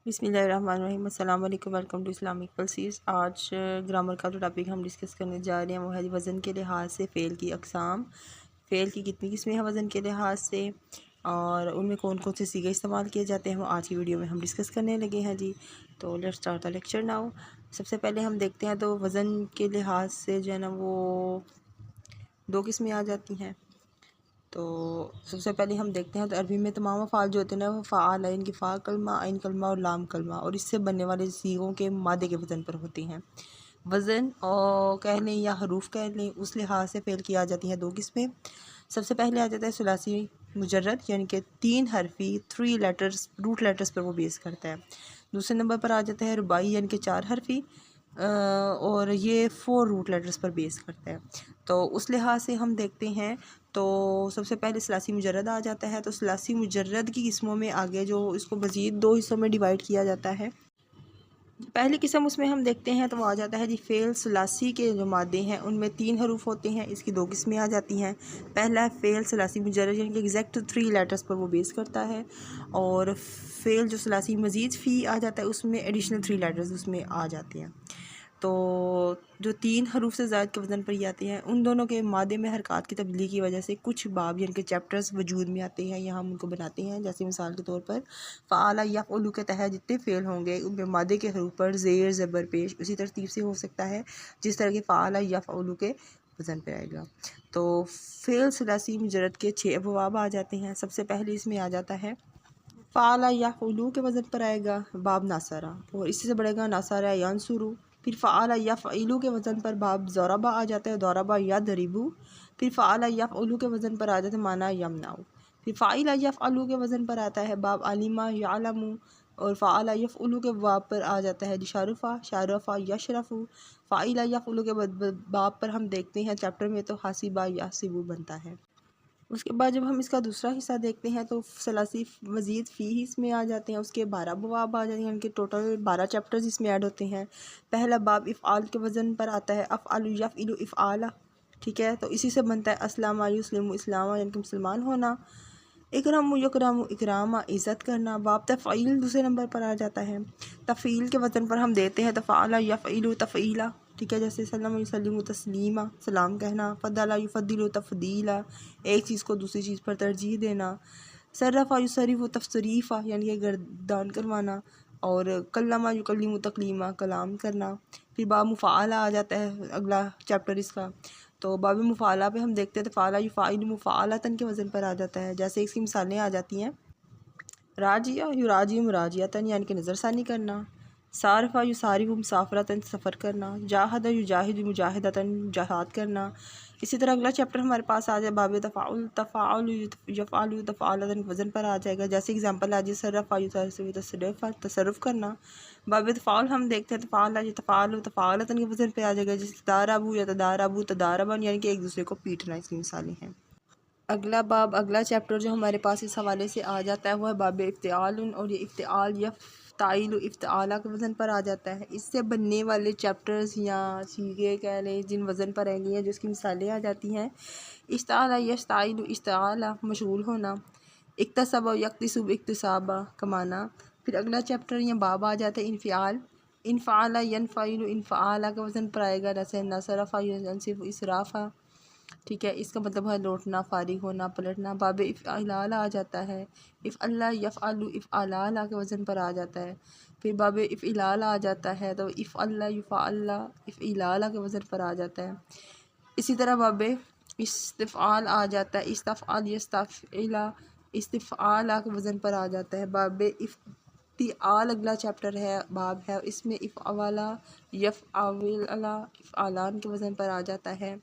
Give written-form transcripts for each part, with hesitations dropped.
बिस्मिल्लाहिर्रहमानिर्रहीम। अस्सलाम वालेकुम। Welcome to Islamic pulses. आज ग्रामर का जो टॉपिक हम डिस्कस करने जा रहे हैं वो है वज़न के लिहाज से फ़ेल की अक़साम। फ़ेल की कितनी किस्में हैं वज़न के लिहाज से और उनमें कौन कौन से सीगे इस्तेमाल किए जाते हैं वो आज की वीडियो में हम डिस्कस करने लगे हैं जी। तो let's start the lecture now. सबसे पहले हम देखते हैं तो वज़न के लिहाज से जो है ना वो दो किस्में आ जाती हैं। तो सबसे पहले हम देखते हैं तो अरबी में तमाम अफ़आल जो होते हैं ना वो फ़ाल है, इनकी फ़ा कलमा, आइन कलमा और लाम कलमा और इससे बनने वाले सीगों के मादे के वज़न पर होती हैं। वज़न और कह लें या हरूफ कह लें उस लिहाज से फ़ेल की आ जाती हैं दो किस्में। सबसे पहले आ जाता है सुलासी मुजर्रद यानी कि 3 हरफ़ी 3 लेटर्स रूट लेटर्स पर वो बेस करता है। दूसरे नंबर पर आ जाता है रुबाई यानी कि 4 हरफ़ी और ये 4 रूट लेटर्स पर बेस करता है। तो उस लिहाज से हम देखते हैं तो सबसे पहले सलासी मुजर्रद आ जाता है। तो सलासी मुजर्रद की किस्मों में आगे जो इसको मज़ीद दो हिस्सों में डिवाइड किया जाता है। पहली किस्म उसमें हम देखते हैं तो वो आ जाता है जी फ़ेल सलासी के जो मादे हैं उनमें 3 हरूफ होते हैं। इसकी दो किस्में आ जाती हैं। पहला है फ़ेल सलासी मुजर्रद यानी कि एग्जैक्ट 3 लेटर्स पर वो बेस करता है और फ़ेल जो सलासी मज़ीद फ़ी आ जाता है उसमें एडिशनल 3 लेटर्स उसमें आ जाते हैं। तो जो 3 हरूफ से ज़ायद के वज़न पर ही आते हैं उन दोनों के मादे में हरकत की तब्दीली की वजह से कुछ बाब यानी कि चैप्टर्स वजूद में आते हैं या हम उनको बनाते हैं। जैसे मिसाल के तौर पर फ़आला यफ़अलु के तहत जितने फ़ेल होंगे उनमें मादे के हरूफ पर ज़ेर ज़बर पेश उसी तरतीब से हो सकता है जिस तरह के फ़आला यफ़अलु के वज़न पर आएगा। तो फ़ेल सलासी मुजर्रद के 6 अबवाब आ जाते हैं। सबसे पहले इसमें आ जाता है फ़आला यफ़अलु के वज़न पर आएगा बाब नासरा और इसी से बढ़ेगा नासरा यंसुरु। फिर फ़आला यफ़इलु के वज़न पर बाब ज़रबा आ जाता है दरबा यदरिबु। फिर फ़आला यफ़अलु के वज़न पर आ जाता है माना यमनाउ। फिर फ़ाइला यफ़अलु के वज़न पर आता है बाब अलिमा यअलमु और फ़आला यफ़अलु के बाब पर आ जाता है शरफ़ा शरफ़ा यशरफ़ु। फ़ाइला यफ़अलु के बाब पर हम देखते हैं चैप्टर में तो हासिबा यहसिबु बनता है। उसके बाद जब हम इसका दूसरा हिस्सा देखते हैं तो सलासी मज़ीद फ़ी इसमें आ जाते हैं। उसके 12 अबवाब आ जाते हैं। उनके टोटल 12 चैप्टर्स इसमें ऐड होते हैं। पहला बाब इफ़आल के वज़न पर आता है अफ़अलु यफ़इलु इफ़आला। ठीक है, तो इसी से बनता है अस्लामा युस्लिमु इस्लामा यानी कि मुसलमान होना। इकरामु यकरामु इकरामा इज़्ज़त करना। बाब तफ़ईल दूसरे नंबर पर आ जाता है। तफ़ईल के वज़न पर हम देते हैं तफ़अला यफ़इलु तफ़ईला। ठीक है, जैसे सल्लम युसल्लिमु तस्लीमा सलाम कहना। फ़द्दला युफ़द्दिलु तफ़दीला एक चीज़ को दूसरी चीज़ पर तरजीह देना। सर्रफ़ा युसर्रिफ़ु तफ़सीरीफ़ा यानी कि गर्दान करवाना और कल्लमा युकल्लिमु तकलीमा कलाम करना। फिर बाब मुफ़ाअला आ जाता है अगला चैप्टर इसका। तो बाब मुफ़ाअला पे हम देखते हैं तो फ़अला युफ़ाइलु मुफ़ाअलतन के वज़न पर आ जाता है। जैसे इसकी मिसालें आ जाती हैं राजिया युराजियु मुराजियतन यानी कि नज़रसानी करना। सारफ़ा युसारिफ़ु मुसाफ़रतन सफ़र करना। जाहदा युजाहिदु मुजाहिदतन जहाद करना। इसी तरह अगला चैप्टर हमारे पास आ जाए बाब तफ़ाउल तफ़ाउल यफ़अलु तफ़अलतन वज़न पर आ जाएगा। जैसे एग्जांपल आ जाए सरफ़ा युसर्रिफ़ु तसर्रुफ़ तसर्रुफ़ करना। बाब तफ़ाउल हम देखते हैं तफ़अला यतफ़अलु तफ़अलतन के वज़न पर आ जाएगा। जैसे तदारबु यतदारबु तदारबन यानी कि एक दूसरे को पीटना इसकी मिसालें हैं। अगला बाब अगला चैप्टर जो हमारे पास इस हवाले से आ जाता है वो है बाब इफ्तिआल और ये इफ्तिआल यफ़्ताइलु इफ्तिआला के वज़न पर आ जाता है। इससे बनने वाले चैप्टर्स या सीगे कह लें जिन वज़न पर आएंगी हैं जिसकी मिसालें आ जाती हैं इस्ताला यस्ताइलु इस्ताला मशगूल होना। इक्तसब यक्तसुब इक्तसाबा कमाना। फिर अगला चैप्टर या बाब आ जाता है इनफ़िआल इनफ़ाला यनफ़इलु इनफ़ाला के वज़न पर आएगा। जैसे नसरफ़ा यनसिफ़ु इसराफ़ा। ठीक है, इसका मतलब है लौटना फारिग होना पलटना। बाब इफ़अलाला आ जाता है इफ़अल्ला यफ़अलु इफ़अलाला के वज़न पर आ जाता है। फिर बाब इफ़इलाला आ जाता है तो इफ़अल्ला युफ़अल्ला इफ़इलाला के वज़न पर आ जाता है। इसी तरह बाब इस्तिफ़आल आ जाता है इस्तफ़अल यस्तफ़इला इस्तिफ़आला के वज़न पर आ जाता है। बाब इफ़्तिआल अगला चैप्टर है बाब है इसमें इफ़अला यफ़अला इफ़अलान के वज़न पर आ जाता है।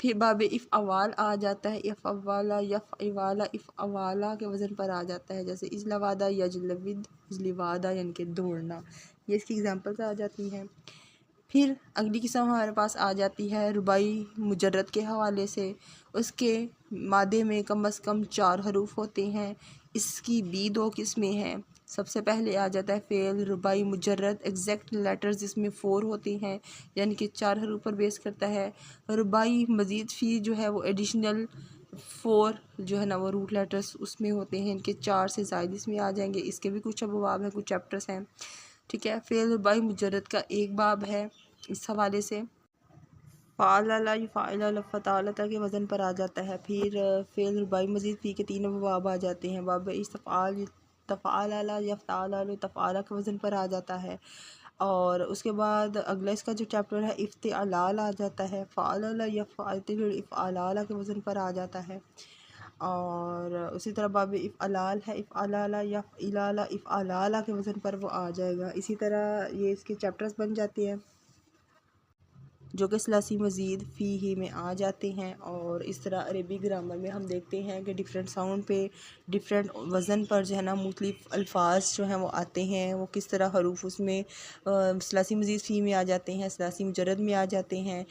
फिर बाब इफ़अवाल आ जाता है इफ़अवाला यफ़अवाला इफ़अवाला के वज़न पर आ जाता है। जैसे इज़लवादा यजलविद इज़लिवादा यानी कि दौड़ना ये इसकी एग्जांपल्स आ जाती हैं। फिर अगली किस्म हमारे पास आ जाती है रुबाई मुजर्रद के हवाले से। उसके मादे में कम अज़ कम 4 हरूफ होते हैं। इसकी भी दो किस्में हैं। सबसे पहले आ जाता है फ़ेल रुबाई मुजर्रद एग्जैक्ट लेटर्स जिसमें 4 होते हैं यानी कि 4 हरूफ पर बेस करता है। रुबाई मज़ीद फ़ी जो है वो एडिशनल 4 جو ہے نا وہ روٹ لیٹرز اس میں ہوتے ہیں، ان کے 4 سے زائد اس میں آ جائیں گے، اس کے بھی کچھ ابواب ہیں، کچھ چیپٹرز ہیں، ٹھیک ہے۔ فعل رباعی مجرد کا ایک باب ہے اس حوالے سے، فعلل یفعلل فطالت کے وزن پر آ جاتا ہے۔ پھر فعل رباعی مزید فی کے 3 ابواب آ جاتے ہیں، باب استفعال، تفعلل، یفتعلل، تفعال کے وزن پر آ جاتا ہے، اور اس کے بعد اگلا اس کا جو چیپٹر ہے افتعلال آ جاتا ہے، فعلل یفعل افعلال کے وزن پر آ جاتا ہے، اور اسی طرح باب افعلال ہے، افعلال یفعلال افعلال کے وزن پر وہ آ جائے گا۔ اسی طرح یہ اس کے چیپٹرز بن جاتے ہیں جو کہ ثلاثی مزید فی ہی میں آ جاتے ہیں، اور اس طرح عربی گرامر میں ہم دیکھتے ہیں کہ ڈیفرنٹ ساؤنڈ پہ ڈیفرنٹ وزن پر جو ہے نا مختلف الفاظ جو ہیں وہ آتے ہیں، وہ کس طرح حروف اس میں ثلاثی مزید فی میں آ جاتے ہیں، ثلاثی مجرد میں آ جاتے ہیں۔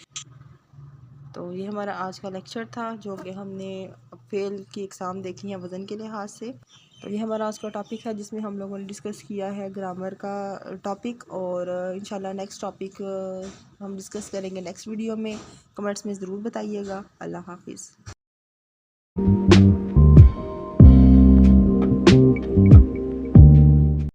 تو یہ ہمارا آج کا لیکچر تھا جو کہ ہم نے فعل کی اقسام دیکھی ہیں وزن کے لحاظ سے۔ تو یہ ہمارا آج کا ٹاپک ہے جس میں ہم لوگوں نے ڈسکس کیا ہے گرامر کا ٹاپک، اور انشاءاللہ نیکسٹ ٹاپک ہم ڈسکس کریں گے نیکسٹ ویڈیو میں۔ کمنٹس میں ضرور بتائیے گا۔ اللہ حافظ۔